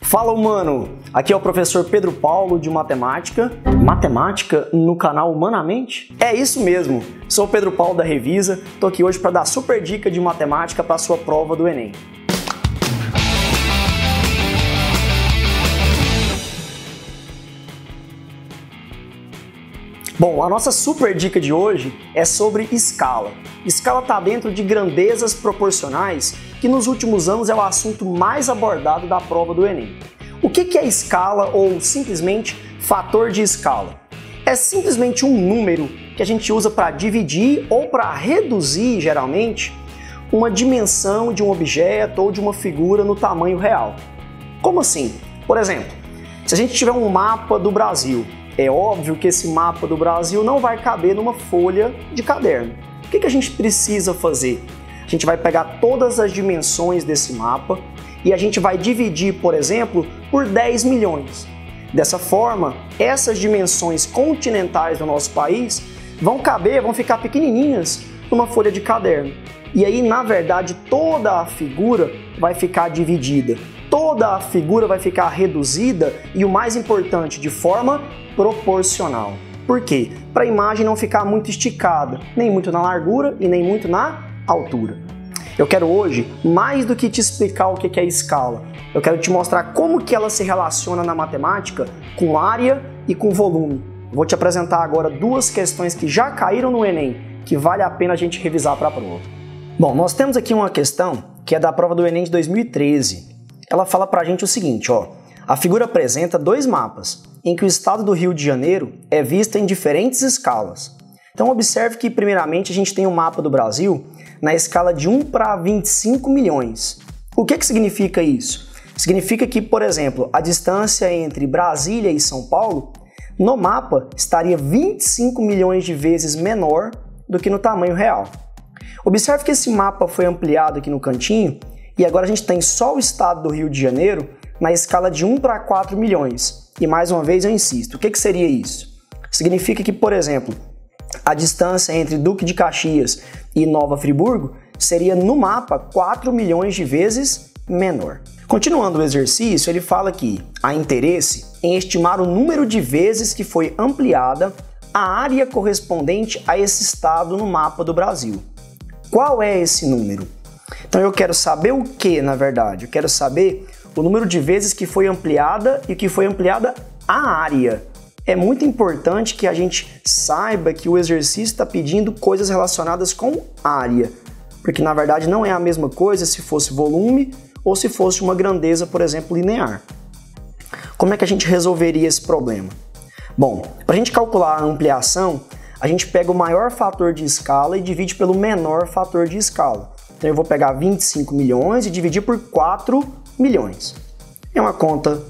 Fala, humano! Aqui é o professor Pedro Paulo de Matemática. Matemática no canal Humanamente? É isso mesmo! Sou o Pedro Paulo da Revisa, tô aqui hoje para dar super dica de matemática para a sua prova do Enem. Bom, a nossa super dica de hoje é sobre escala. Escala está dentro de grandezas proporcionais, que nos últimos anos é o assunto mais abordado da prova do Enem. O que é escala ou simplesmente fator de escala? É simplesmente um número que a gente usa para dividir ou para reduzir, geralmente, uma dimensão de um objeto ou de uma figura no tamanho real. Como assim? Por exemplo, se a gente tiver um mapa do Brasil, é óbvio que esse mapa do Brasil não vai caber numa folha de caderno. O que a gente precisa fazer? A gente vai pegar todas as dimensões desse mapa e a gente vai dividir, por exemplo, por 10 milhões. Dessa forma, essas dimensões continentais do nosso país vão caber, vão ficar pequenininhas numa folha de caderno. E aí, na verdade, toda a figura vai ficar dividida. Toda a figura vai ficar reduzida e, o mais importante, de forma proporcional. Por quê? Para a imagem não ficar muito esticada, nem muito na largura e nem muito na altura. Eu quero hoje, mais do que te explicar o que é escala, eu quero te mostrar como que ela se relaciona na matemática com área e com volume. Vou te apresentar agora duas questões que já caíram no Enem, que vale a pena a gente revisar para a prova. Bom, nós temos aqui uma questão que é da prova do Enem de 2013. Ela fala pra gente o seguinte, ó. A figura apresenta dois mapas, em que o estado do Rio de Janeiro é visto em diferentes escalas. Então observe que, primeiramente, a gente tem um mapa do Brasil na escala de 1 para 25 milhões. O que significa isso? Significa que, por exemplo, a distância entre Brasília e São Paulo, no mapa, estaria 25 milhões de vezes menor do que no tamanho real. Observe que esse mapa foi ampliado aqui no cantinho e agora a gente tem só o estado do Rio de Janeiro na escala de 1 para 4 milhões. E mais uma vez eu insisto, o que seria isso? Significa que, por exemplo, a distância entre Duque de Caxias e Nova Friburgo seria no mapa 4 milhões de vezes menor. Continuando o exercício, ele fala que há interesse em estimar o número de vezes que foi ampliada a área correspondente a esse estado no mapa do Brasil. Qual é esse número? Então eu quero saber o que, na verdade? Eu quero saber o número de vezes que foi ampliada e que foi ampliada a área. É muito importante que a gente saiba que o exercício está pedindo coisas relacionadas com área, porque na verdade não é a mesma coisa se fosse volume ou se fosse uma grandeza, por exemplo, linear. Como é que a gente resolveria esse problema? Bom, para a gente calcular a ampliação, a gente pega o maior fator de escala e divide pelo menor fator de escala. Então eu vou pegar 25 milhões e dividir por 4 milhões. É uma conta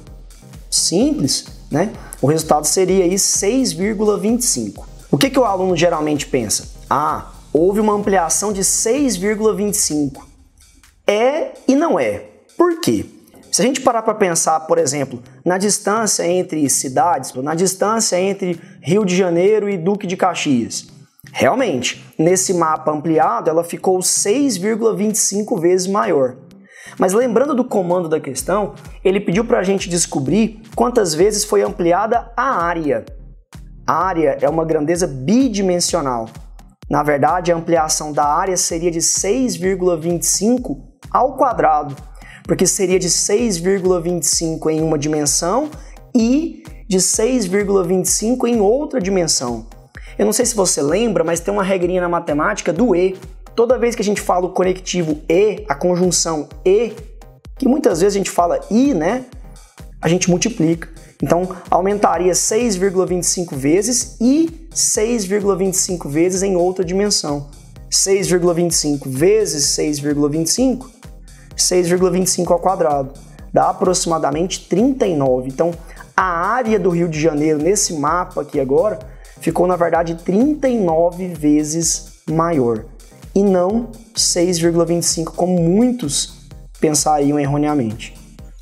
simples, né? O resultado seria aí 6,25. O que o aluno geralmente pensa? Ah, houve uma ampliação de 6,25. É e não é. Por quê? Se a gente parar para pensar, por exemplo, na distância entre cidades, na distância entre Rio de Janeiro e Duque de Caxias, realmente, nesse mapa ampliado, ela ficou 6,25 vezes maior. Mas lembrando do comando da questão, ele pediu para a gente descobrir quantas vezes foi ampliada a área. A área é uma grandeza bidimensional. Na verdade, a ampliação da área seria de 6,25 ao quadrado, porque seria de 6,25 em uma dimensão e de 6,25 em outra dimensão. Eu não sei se você lembra, mas tem uma regrinha na matemática do e. Toda vez que a gente fala o conectivo e, a conjunção e, que muitas vezes a gente fala i, né? A gente multiplica. Então, aumentaria 6,25 vezes e 6,25 vezes em outra dimensão. 6,25 vezes 6,25, 6,25 ao quadrado. Dá aproximadamente 39. Então, a área do Rio de Janeiro nesse mapa aqui agora ficou, na verdade, 39 vezes maior. E não 6,25, como muitos pensariam erroneamente.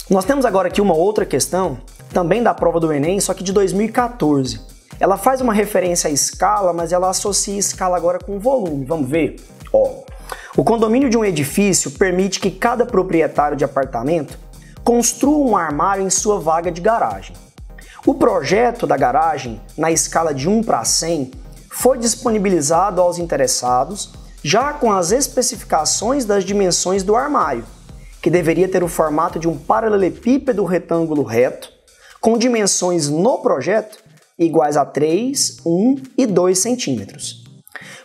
Nós temos agora aqui uma outra questão, também da prova do Enem, só que de 2014. Ela faz uma referência à escala, mas ela associa a escala agora com volume. Vamos ver? Ó, o condomínio de um edifício permite que cada proprietário de apartamento construa um armário em sua vaga de garagem. O projeto da garagem, na escala de 1 para 100, foi disponibilizado aos interessados já com as especificações das dimensões do armário, que deveria ter o formato de um paralelepípedo retângulo reto, com dimensões no projeto iguais a 3, 1 e 2 centímetros.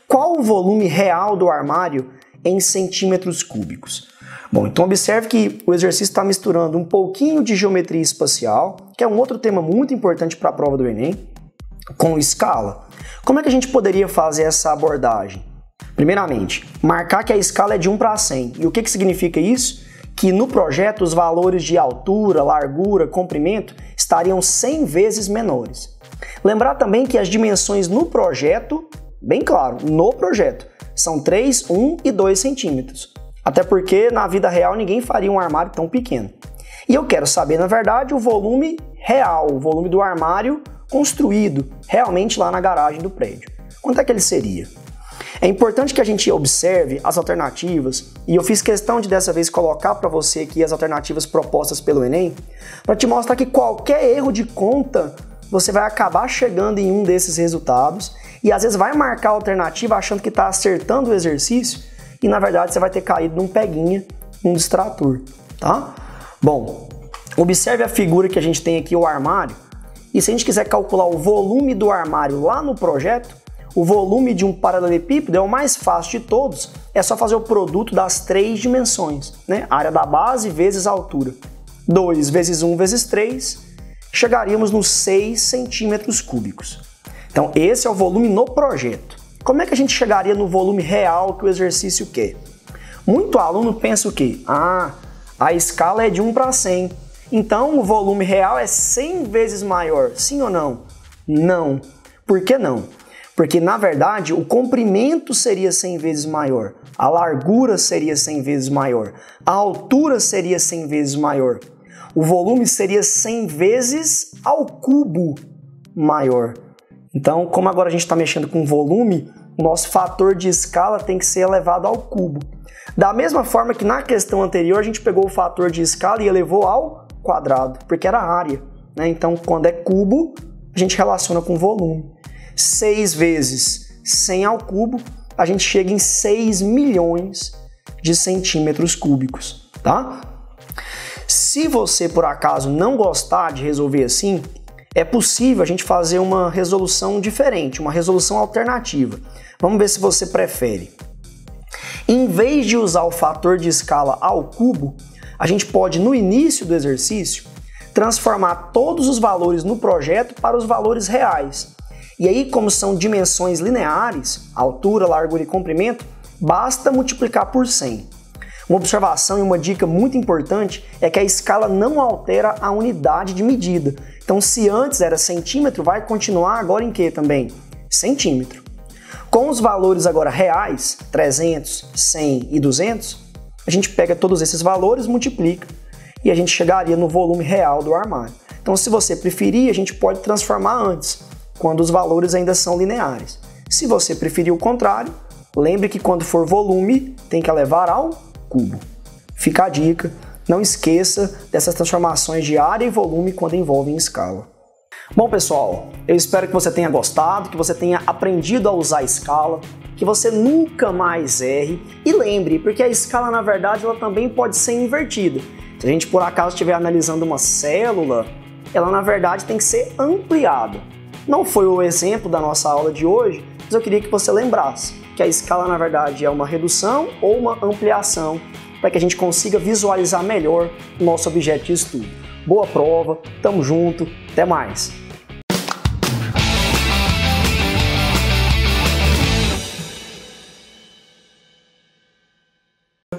Qual o volume real do armário em centímetros cúbicos? Bom, então observe que o exercício está misturando um pouquinho de geometria espacial, que é um outro tema muito importante para a prova do Enem, com escala. Como é que a gente poderia fazer essa abordagem? Primeiramente, marcar que a escala é de 1 para 100. E o que significa isso? Que no projeto os valores de altura, largura, comprimento estariam 100 vezes menores. Lembrar também que as dimensões no projeto, bem claro, no projeto, são 3, 1 e 2 centímetros. Até porque na vida real ninguém faria um armário tão pequeno. E eu quero saber, na verdade, o volume real, o volume do armário construído realmente lá na garagem do prédio. Quanto é que ele seria? É importante que a gente observe as alternativas, e eu fiz questão de dessa vez colocar para você aqui as alternativas propostas pelo Enem, para te mostrar que qualquer erro de conta você vai acabar chegando em um desses resultados e às vezes vai marcar a alternativa achando que está acertando o exercício e na verdade você vai ter caído num peguinha, num distrator, tá? Bom, observe a figura que a gente tem aqui, o armário, e se a gente quiser calcular o volume do armário lá no projeto, o volume de um paralelepípedo é o mais fácil de todos, é só fazer o produto das 3 dimensões, né? Área da base vezes a altura. 2 vezes 1 vezes 3, chegaríamos nos 6 centímetros cúbicos. Então esse é o volume no projeto. Como é que a gente chegaria no volume real que o exercício quer? Muito aluno pensa o quê? A escala é de 1 para 100, então o volume real é 100 vezes maior, sim ou não? Não. Por que não? Porque, na verdade, o comprimento seria 100 vezes maior, a largura seria 100 vezes maior, a altura seria 100 vezes maior, o volume seria 100 vezes ao cubo maior. Então, como agora a gente está mexendo com volume, o nosso fator de escala tem que ser elevado ao cubo. Da mesma forma que na questão anterior a gente pegou o fator de escala e elevou ao quadrado, porque era área, né? Então, quando é cubo, a gente relaciona com volume. 6 vezes 100 ao cubo, a gente chega em 6 milhões de centímetros cúbicos, tá? Se você, por acaso, não gostar de resolver assim, é possível a gente fazer uma resolução diferente, uma resolução alternativa. Vamos ver se você prefere. Em vez de usar o fator de escala ao cubo, a gente pode, no início do exercício, transformar todos os valores no projeto para os valores reais. E aí, como são dimensões lineares, altura, largura e comprimento, basta multiplicar por 100. Uma observação e uma dica muito importante é que a escala não altera a unidade de medida. Então, se antes era centímetro, vai continuar agora em que também? Centímetro. Com os valores agora reais, 300, 100 e 200, a gente pega todos esses valores, multiplica e a gente chegaria no volume real do armário. Então, se você preferir, a gente pode transformar antes, quando os valores ainda são lineares. Se você preferir o contrário, lembre que quando for volume, tem que elevar ao cubo. Fica a dica, não esqueça dessas transformações de área e volume quando envolvem escala. Bom pessoal, eu espero que você tenha gostado, que você tenha aprendido a usar a escala, que você nunca mais erre. E lembre, porque a escala na verdade ela também pode ser invertida. Se a gente por acaso estiver analisando uma célula, ela na verdade tem que ser ampliada. Não foi o exemplo da nossa aula de hoje, mas eu queria que você lembrasse que a escala na verdade é uma redução ou uma ampliação para que a gente consiga visualizar melhor o nosso objeto de estudo. Boa prova, tamo junto, até mais!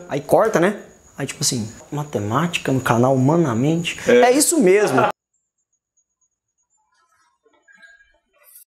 Aí corta, né? Aí tipo assim, matemática no canal Humanamente. É isso mesmo!